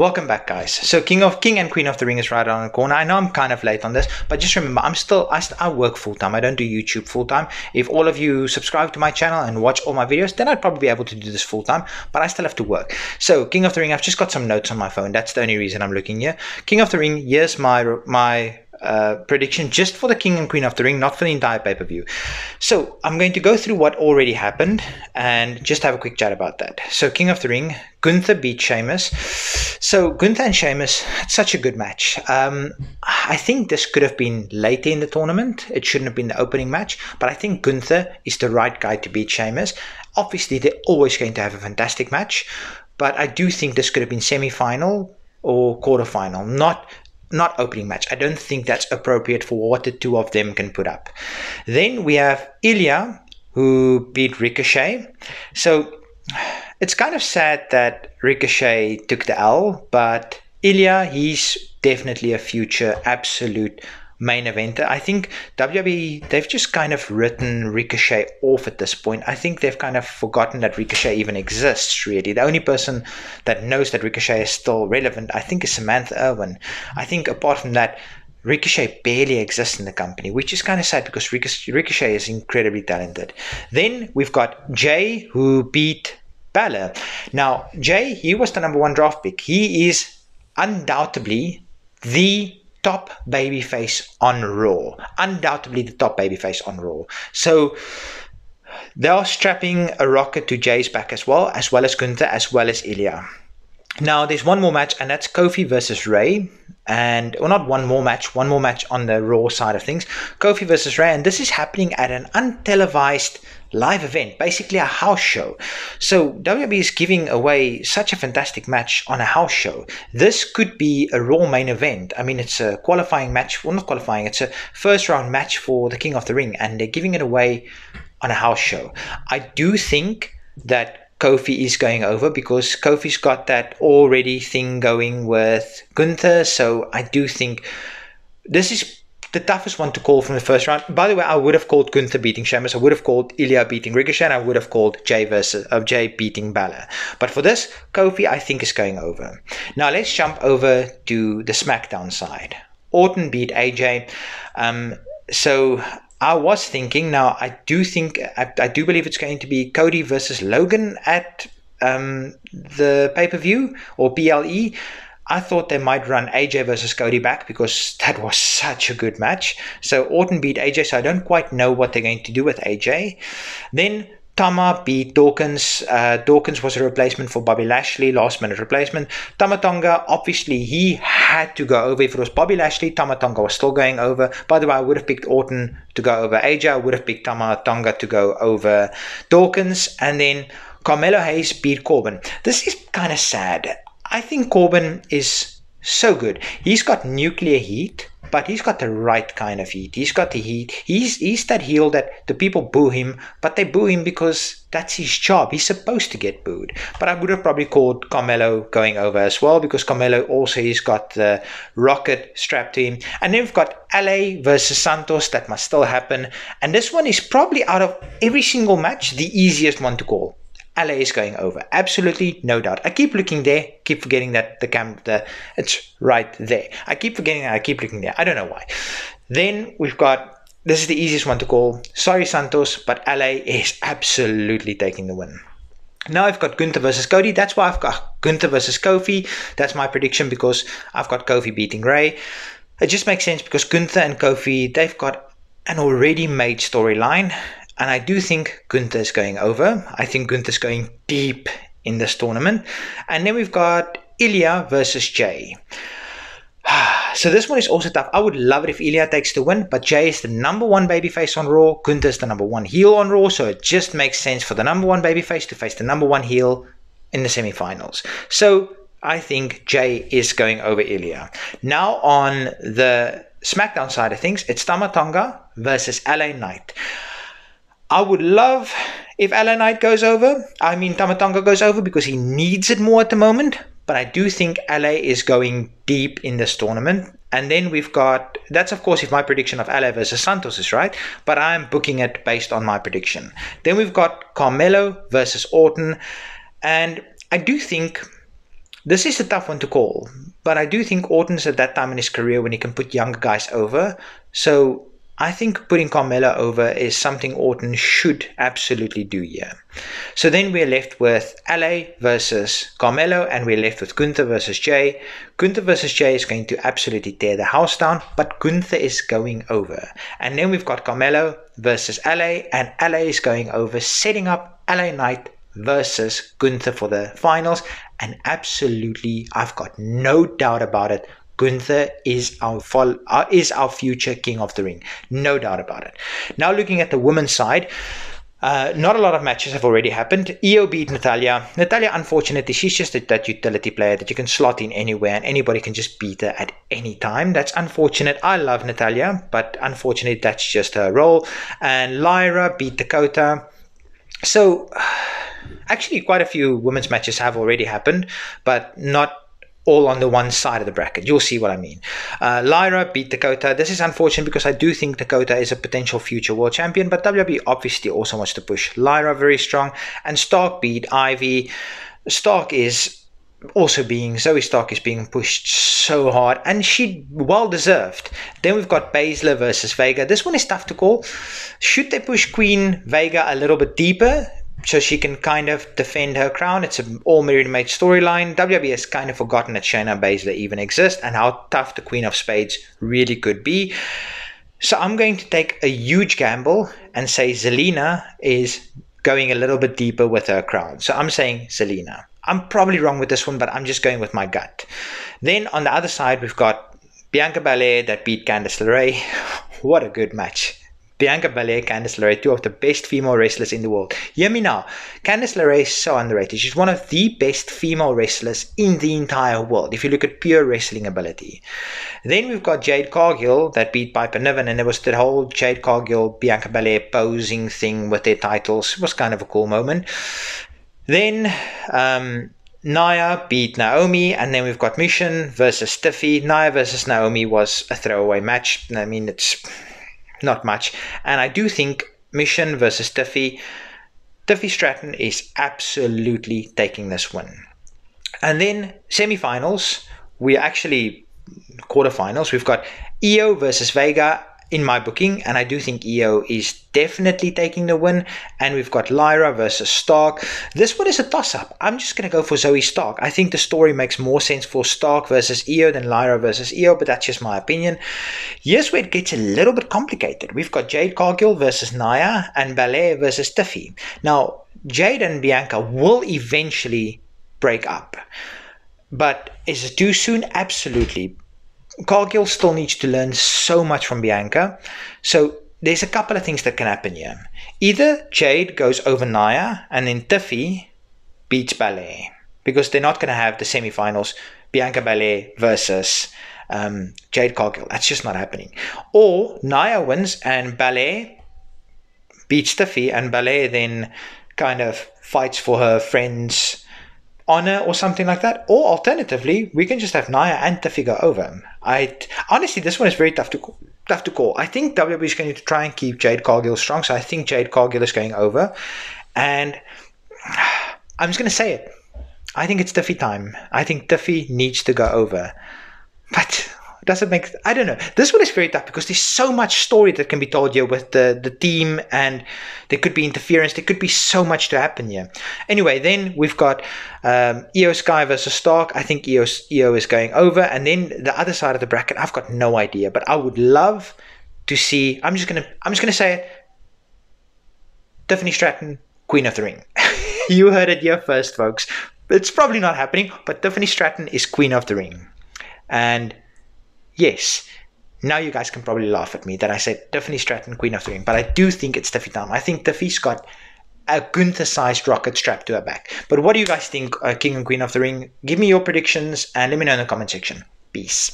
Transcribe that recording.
Welcome back, guys. So King and Queen of the Ring is right around the corner. I know I'm kind of late on this, but just remember, I work full time. I don't do YouTube full time. If all of you subscribe to my channel and watch all my videos, then I'd probably be able to do this full time, but I still have to work. So King of the Ring, I've just got some notes on my phone. That's the only reason I'm looking here. King of the Ring, here's my prediction just for the King and Queen of the Ring, not for the entire pay-per-view. So I'm going to go through what already happened and just have a quick chat about that. So King of the Ring, Gunther beat Sheamus. So Gunther and Sheamus, it's such a good match. I think this could have been later in the tournament. It shouldn't have been the opening match, but I think Gunther is the right guy to beat Sheamus. Obviously, they're always going to have a fantastic match, but I do think this could have been semi-final or quarter-final, not opening match. I don't think that's appropriate for what the two of them can put up. Then we have Ilya, who beat Ricochet. So it's kind of sad that Ricochet took the L, but Ilya, he's definitely a future absolute main eventer. I think WWE, they've just kind of written Ricochet off at this point. I think they've kind of forgotten that Ricochet even exists, really. The only person that knows that Ricochet is still relevant, I think, is Samantha Irvin. I think apart from that, Ricochet barely exists in the company, which is kind of sad because Ricochet is incredibly talented. Then we've got Jay, who beat Balor. Now, Jay, he was the #1 draft pick. He is undoubtedly the top babyface on Raw. Undoubtedly the top babyface on Raw. So they are strapping a rocket to Jay's back as well as Gunther, as well as Ilya. Now there's one more match, and that's Kofi versus Ray. And, well, not one more match on the Raw side of things. Kofi versus Ray, and this is happening at an untelevised live event, basically a house show. So WWE is giving away such a fantastic match on a house show. This could be a Raw main event. I mean, it's a qualifying match, well, not qualifying, it's a first round match for the King of the Ring, and they're giving it away on a house show. I do think that Kofi is going over because Kofi's got that already thing going with Gunther. So I do think this is the toughest one to call from the first round. By the way, I would have called Gunther beating Sheamus. I would have called Ilya beating Ricochet. And I would have called Jay beating Balor. But for this, Kofi, I think, is going over. Now let's jump over to the SmackDown side. Orton beat AJ. So I was thinking, now I do believe it's going to be Cody versus Logan at the pay-per-view or PLE. I thought they might run AJ versus Cody back because that was such a good match. So Orton beat AJ, so I don't quite know what they're going to do with AJ. Then Tama beat Dawkins. Dawkins was a replacement for Bobby Lashley, last minute replacement. Tama Tonga, obviously he had to go over. If it was Bobby Lashley, Tama Tonga was still going over. By the way, I would have picked Orton to go over AJ. I would have picked Tama Tonga to go over Dawkins. And then Carmelo Hayes beat Corbin. This is kind of sad. I think Corbin is so good. He's got nuclear heat, but he's got the right kind of heat. He's got the heat. He's that heel that the people boo him, but they boo him because that's his job. He's supposed to get booed. But I would have probably called Carmelo going over as well because Carmelo also, he's got the rocket strapped to him. And then we've got LA versus Santos. That must still happen. And this one is probably, out of every single match, the easiest one to call. LA is going over. Absolutely no doubt. I keep looking there, keep forgetting that it's right there. I keep forgetting that, I keep looking there. I don't know why. Then we've got, this is the easiest one to call. Sorry, Santos, but LA is absolutely taking the win. Now I've got Gunther versus Cody. That's why I've got Gunther versus Kofi. That's my prediction because I've got Kofi beating Ray. It just makes sense because Gunther and Kofi, they've got an already made storyline. And I do think Gunther's going over. I think Gunther's going deep in this tournament. And then we've got Ilya versus Jay. So this one is also tough. I would love it if Ilya takes the win, but Jay is the #1 babyface on Raw. Gunther's the #1 heel on Raw. So it just makes sense for the #1 babyface to face the #1 heel in the semifinals. So I think Jay is going over Ilya. Now on the SmackDown side of things, it's Tama Tonga versus LA Knight. I would love if LA Knight goes over. I mean, Tama Tonga goes over because he needs it more at the moment. But I do think LA is going deep in this tournament. And then we've got, that's of course if my prediction of LA versus Santos is right. But I'm booking it based on my prediction. Then we've got Carmelo versus Orton. And I do think This is a tough one to call, but I do think Orton's at that time in his career when he can put younger guys over. So I think putting Carmella over is something Orton should absolutely do here. So then we're left with LA versus Carmelo, and we're left with Gunther versus Jay. Gunther versus Jay is going to absolutely tear the house down, but Gunther is going over. And then we've got Carmelo versus LA, and LA is going over, setting up LA Knight versus Gunther for the finals. And absolutely, I've got no doubt about it, Gunther is our future King of the Ring. No doubt about it. Now looking at the women's side, not a lot of matches have already happened. Io beat Natalya. Natalya, unfortunately, she's just that utility player that you can slot in anywhere and anybody can just beat her at any time. That's unfortunate. I love Natalya, but unfortunately, that's just her role. And Lyra beat Dakota. So actually, quite a few women's matches have already happened, but not all on the one side of the bracket. You'll see what I mean. Lyra beat Dakota. This is unfortunate because I do think Dakota is a potential future world champion, but WWE obviously also wants to push Lyra very strong. And Stark beat Ivy. Zoe Stark is being pushed so hard, and she well deserved. Then we've got Baszler versus Vega. This one is tough to call. Should they push Queen Vega a little bit deeper so she can kind of defend her crown? It's an all married mate storyline. WWE has kind of forgotten that Shayna Baszler even exists and how tough the Queen of Spades really could be. So I'm going to take a huge gamble and say Zelina is going a little bit deeper with her crown. So I'm saying Zelina. I'm probably wrong with this one, but I'm just going with my gut. Then on the other side, we've got Bianca Belair that beat Candice LeRae. What a good match. Bianca Belair, Candice LeRae, two of the best female wrestlers in the world. Hear me now. Candice LeRae is so underrated. She's one of the best female wrestlers in the entire world, if you look at pure wrestling ability. Then we've got Jade Cargill that beat Piper Niven, and there was the whole Jade Cargill, Bianca Belair posing thing with their titles. It was kind of a cool moment. Then Nia beat Naomi, and then we've got Mission versus Tiffy. Nia versus Naomi was a throwaway match. I mean, it's not much. And I do think Mission versus Tiffy Stratton is absolutely taking this win. And then semi-finals, quarterfinals, we've got Io versus Vega in my booking, and I do think Io is definitely taking the win. And we've got Lyra versus Stark. This one is a toss-up. I'm just going to go for Zoe Stark. I think the story makes more sense for Stark versus Io than Lyra versus Io, but that's just my opinion. Here's where it gets a little bit complicated. We've got Jade Cargill versus Nia and Belair versus Tiffy. Now, Jade and Bianca will eventually break up, but is it too soon? Absolutely. Cargill still needs to learn so much from Bianca. So there's a couple of things that can happen here. Either Jade goes over Nia and then Tiffy beats Belair, because they're not going to have the semifinals Bianca Belair versus Jade Cargill. That's just not happening. Or Nia wins and Belair beats Tiffy, and Belair then kind of fights for her friend's honor or something like that. Or alternatively, we can just have Nia and Tiffy go over. Honestly, this one is very tough to call. I think WWE is going to try and keep Jade Cargill strong, so I think Jade Cargill is going over. And I'm just going to say it. I think it's Tiffy time. I think Tiffy needs to go over. But does it make... I don't know. This one is very tough because there's so much story that can be told here with the team, and there could be interference. There could be so much to happen here. Anyway, then we've got Io Sky versus Stark. I think Io is going over. And then the other side of the bracket, I've got no idea. But I would love to see... I'm just gonna say it. Tiffany Stratton, Queen of the Ring. You heard it here first, folks. It's probably not happening, but Tiffany Stratton is Queen of the Ring. And yes, now you guys can probably laugh at me that I said Tiffany Stratton, Queen of the Ring, but I do think it's Tiffy time. I think Tiffy's got a Gunther-sized rocket strapped to her back. But what do you guys think, King and Queen of the Ring? Give me your predictions and let me know in the comment section. Peace.